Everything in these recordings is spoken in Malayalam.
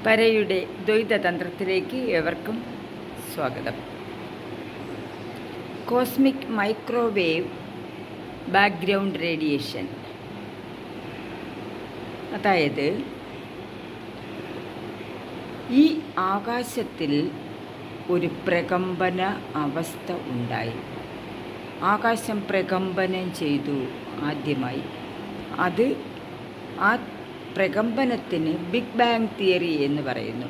പരയുടെ ദ്വൈതതന്ത്രത്തിലേക്ക് ഏവർക്കും സ്വാഗതം. കോസ്മിക് മൈക്രോവേവ് ബാക്ക്ഗ്രൗണ്ട് റേഡിയേഷൻ, അതായത് ഈ ആകാശത്തിൽ ഒരു പ്രകമ്പന അവസ്ഥ ഉണ്ടായി. ആകാശം പ്രകമ്പനം ചെയ്തു ആദ്യമായി. ആ പ്രകമ്പനത്തിന് ബിഗ് ബാങ് തിയറി എന്ന് പറയുന്നു.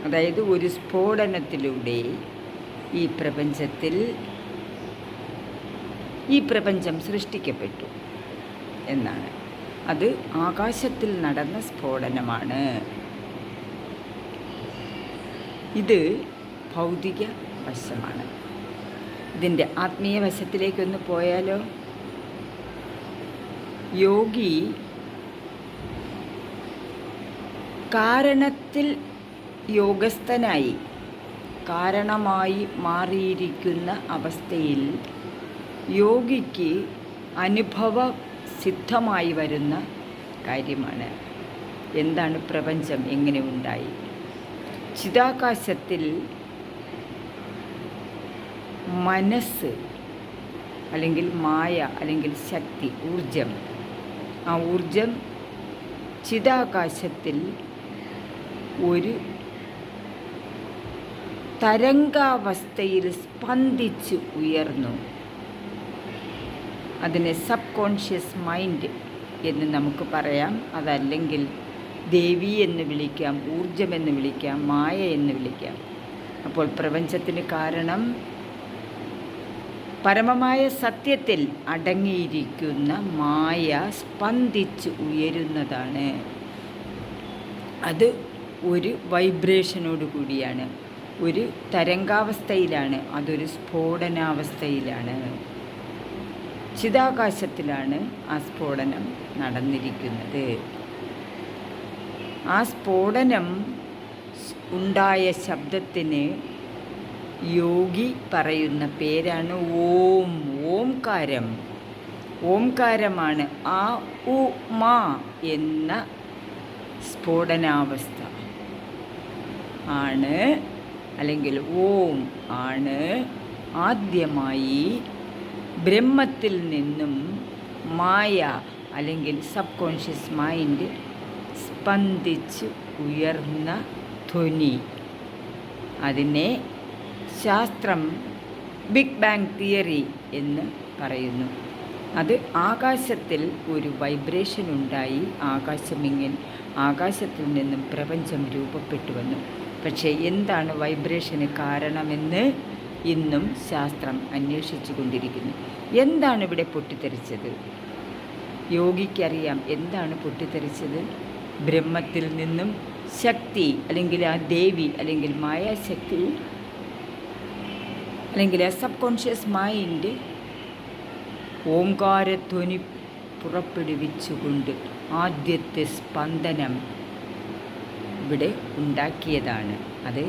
അതായത് ഒരു സ്ഫോടനത്തിലൂടെ ഈ പ്രപഞ്ചം സൃഷ്ടിക്കപ്പെട്ടു എന്നാണ്. അത് ആകാശത്തിൽ നടന്ന സ്ഫോടനമാണ്. ഇത് ഭൗതിക വശമാണ്. ഇതിൻ്റെ ആത്മീയ വശത്തിലേക്കൊന്ന് പോയാലോ? യോഗി കാരണത്തിൽ യോഗസ്ഥനായി കാരണമായി മാറിയിരിക്കുന്ന അവസ്ഥയിൽ യോഗിക്ക് അനുഭവ സിദ്ധമായി വരുന്ന കാര്യമാണ്. എന്താണ് പ്രപഞ്ചം, എങ്ങനെ ഉണ്ടായി? ചിദാകാശത്തിൽ മനസ്സ് അല്ലെങ്കിൽ മായ അല്ലെങ്കിൽ ശക്തി, ഊർജം, ആ ഊർജം ചിദാകാശത്തിൽ ഒരു തരംഗാവസ്ഥയിൽ സ്പന്ദിച്ച് ഉയർന്നു. അതിനെ സബ് കോൺഷ്യസ് മൈൻഡ് എന്ന് നമുക്ക് പറയാം. അതല്ലെങ്കിൽ ദേവി എന്ന് വിളിക്കാം, ഊർജമെന്ന് വിളിക്കാം, മായ എന്ന് വിളിക്കാം. അപ്പോൾ പ്രപഞ്ചത്തിന് കാരണം പരമമായ സത്യത്തിൽ അടങ്ങിയിരിക്കുന്ന മായ സ്പന്ദിച്ച് ഉയരുന്നതാണ്. അത് ഒരു വൈബ്രേഷനോട് കൂടിയാണ്, ഒരു തരംഗാവസ്ഥയിലാണ്, അതൊരു സ്ഫോടനാവസ്ഥയിലാണ്. ചിദാകാശത്തിലാണ് ആ സ്ഫോടനം നടന്നിരിക്കുന്നത്. ആ സ്ഫോടനം ഉണ്ടായ ശബ്ദത്തിന് യോഗി പറയുന്ന പേരാണ് ഓം. ഓംകാരം, ഓംകാരമാണ് ആ ഉ മാ എന്ന സ്ഫോടനാവസ്ഥ ആണ്, അല്ലെങ്കിൽ ഓം ആണ് ആദ്യമായി ബ്രഹ്മത്തിൽ നിന്നും മായ അല്ലെങ്കിൽ സബ് കോൺഷ്യസ് മൈൻഡ് സ്പന്ദിച്ച് ഉയർന്ന ധ്വനി. അതിനെ ശാസ്ത്രം ബിഗ് ബാങ് തിയറി എന്ന് പറയുന്നു. അത് ആകാശത്തിൽ ഒരു വൈബ്രേഷൻ ഉണ്ടായി, ആകാശത്തിൽ നിന്നും പ്രപഞ്ചം രൂപപ്പെട്ടു വന്നു. പക്ഷേ എന്താണ് വൈബ്രേഷന് കാരണമെന്ന് ഇന്നും ശാസ്ത്രം അന്വേഷിച്ചു കൊണ്ടിരിക്കുന്നു. എന്താണ് ഇവിടെ പൊട്ടിത്തെറിച്ചത്? യോഗിക്കറിയാം എന്താണ് പൊട്ടിത്തെറിച്ചത്. ബ്രഹ്മത്തിൽ നിന്നും ശക്തി, അല്ലെങ്കിൽ ആ ദേവി അല്ലെങ്കിൽ മായാശക്തി, അല്ലെങ്കിൽ ആ സബ് കോൺഷ്യസ് മൈൻഡ് ഓംകാരധ്വനി പുറപ്പെടുവിച്ചുകൊണ്ട് ആദ്യത്തെ സ്പന്ദനം ഇവിടെ ഉണ്ടാക്കിയതാണ്. അത്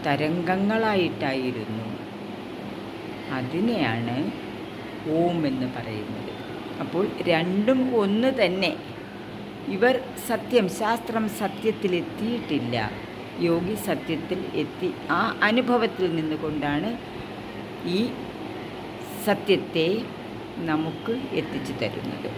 തരംഗങ്ങളായിട്ടായിരുന്നു. അതിനെയാണ് ഓം എന്ന് പറയുന്നത്. അപ്പോൾ രണ്ടും ഒന്ന് തന്നെ. ഇവർ ശാസ്ത്രം സത്യത്തിലെത്തിയിട്ടില്ല. യോഗി സത്യത്തിൽ എത്തി. ആ അനുഭവത്തിൽ നിന്നുകൊണ്ടാണ് ഈ സത്യത്തെ നമുക്ക് എത്തിച്ചു തരുന്നത്.